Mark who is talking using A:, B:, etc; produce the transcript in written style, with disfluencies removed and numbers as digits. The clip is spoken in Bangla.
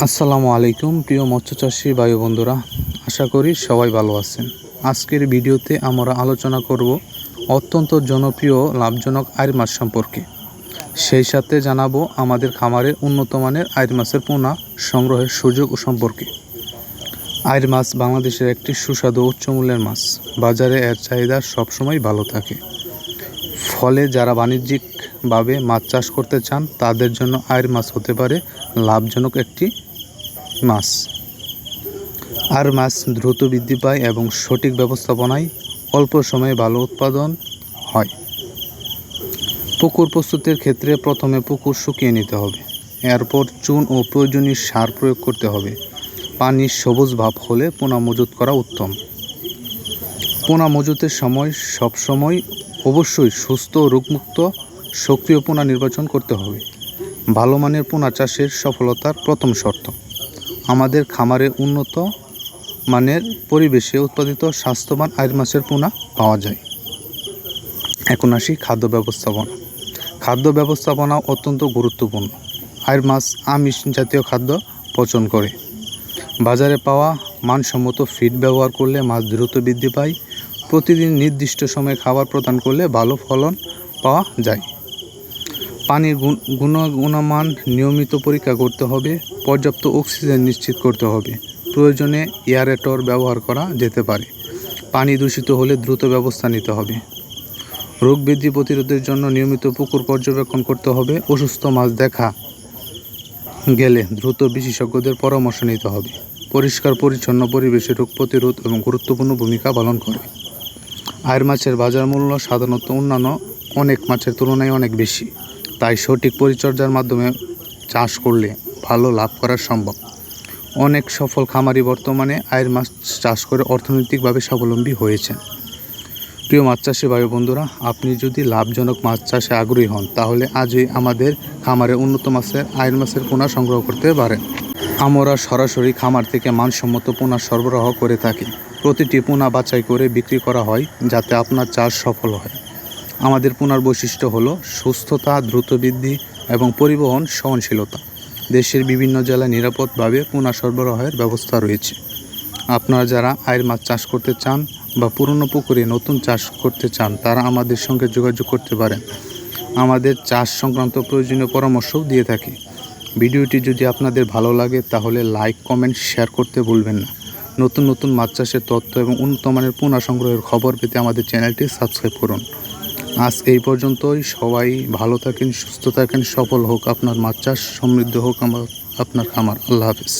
A: আসসালামু আলাইকুম প্রিয় মৎস্যচাষী ভাই বন্ধুরা, আশা করি সবাই ভালো আছেন। আজকের ভিডিওতে আমরা আলোচনা করব অত্যন্ত জনপ্রিয় লাভজনক আইর মাছ সম্পর্কে। সেই সাথে জানাবো আমাদের খামারে উন্নত মানের আইর মাছের পোনা সংগ্রহের সুযোগ সম্পর্কে। আইর মাছ বাংলাদেশের একটি সুস্বাদু উচ্চমূল্যের মাছ। বাজারে এর চাহিদা সবসময় ভালো থাকে। ফলে যারা বাণিজ্যিকভাবে মাছ চাষ করতে চান তাদের জন্য আইর মাছ হতে পারে লাভজনক একটি মাছ। আর মাছ দ্রুত বৃদ্ধি পায় এবং সঠিক ব্যবস্থাপনায় অল্প সময়ে ভালো উৎপাদন হয়। পুকুর প্রস্তুতির ক্ষেত্রে প্রথমে পুকুর শুকিয়ে নিতে হবে। এরপর চুন ও প্রয়োজনীয় সার প্রয়োগ করতে হবে। পানির সবুজ ভাব হলে পোনা মজুত করা উত্তম। পোনা মজুতের সময় সবসময় অবশ্যই সুস্থ ও রোগমুক্ত সক্রিয় পোনা নির্বাচন করতে হবে। ভালো মানের পোনা চাষের সফলতার প্রথম শর্ত আমাদের খামারে উন্নত মানের পরিবেশে উৎপাদিত স্বাস্থ্যবান আইর মাছের পোনা পাওয়া যায়। এখন আসি খাদ্য ব্যবস্থাপনা। খাদ্য ব্যবস্থাপনা অত্যন্ত গুরুত্বপূর্ণ। আইর মাছ আমিষ জাতীয় খাদ্য পচন করে। বাজারে পাওয়া মানসম্মত ফিড ব্যবহার করলে মাছ দ্রুত বৃদ্ধি পায়। প্রতিদিন নির্দিষ্ট সময়ে খাবার প্রদান করলে ভালো ফলন পাওয়া যায়। পানির গুণমান নিয়মিত পরীক্ষা করতে হবে। পর্যাপ্ত অক্সিজেন নিশ্চিত করতে হবে। প্রয়োজনে এয়ারেটর ব্যবহার করা যেতে পারে। পানি দূষিত হলে দ্রুত ব্যবস্থা নিতে হবে। রোগ বৃদ্ধি প্রতিরোধের জন্য নিয়মিত পুকুর পর্যবেক্ষণ করতে হবে। অসুস্থ মাছ দেখা গেলে দ্রুত বিশেষজ্ঞদের পরামর্শ নিতে হবে। পরিষ্কার পরিচ্ছন্ন পরিবেশে রোগ প্রতিরোধ এবং গুরুত্বপূর্ণ ভূমিকা পালন করে। আইর মাছের বাজার মূল্য সাধারণত অন্যান্য অনেক মাছের তুলনায় অনেক বেশি। তাই সঠিক পরিচর্যার মাধ্যমে চাষ করলে ভালো লাভ করা সম্ভব। অনেক সফল খামারি বর্তমানে আইর মাছ চাষ করে অর্থনৈতিকভাবে স্বাবলম্বী হয়েছেন। প্রিয় মাছ চাষি ভাই বন্ধুরা, আপনি যদি লাভজনক মাছ চাষে আগ্রহী হন তাহলে আজই আমাদের খামারে উন্নত মাছের আইর মাছের পোনা সংগ্রহ করতে পারেন। আমরা সরাসরি খামার থেকে মানসম্মত পোনা সরবরাহ করে থাকি। প্রতিটি পোনা বাছাই করে বিক্রি করা হয় যাতে আপনার চাষ সফল হয়। আমাদের পোনার বৈশিষ্ট্য হলো সুস্থতা, দ্রুত বৃদ্ধি এবং পরিবহন সহনশীলতা। দেশের বিভিন্ন জেলায় নিরাপদভাবে পোনা সরবরাহের ব্যবস্থা রয়েছে। আপনারা যারা আইর মাছ চাষ করতে চান বা পুরনো পুকুরে নতুন চাষ করতে চান তারা আমাদের সঙ্গে যোগাযোগ করতে পারেন। আমাদের চাষ সংক্রান্ত প্রয়োজনীয় পরামর্শও দিয়ে থাকি। ভিডিওটি যদি আপনাদের ভালো লাগে তাহলে লাইক, কমেন্ট, শেয়ার করতে ভুলবেন না। নতুন নতুন মাছ চাষের তথ্য এবং উন্নত মানের পোনা সংগ্রহের খবর পেতে আমাদের চ্যানেলটি সাবস্ক্রাইব করুন। আজ এই পর্যন্তই। সবাই ভালো থাকেন, সুস্থ থাকেন, সফল হোক আপনার মাছ চাষ, সমৃদ্ধ হোক আপনার খামার। আল্লাহ হাফেজ।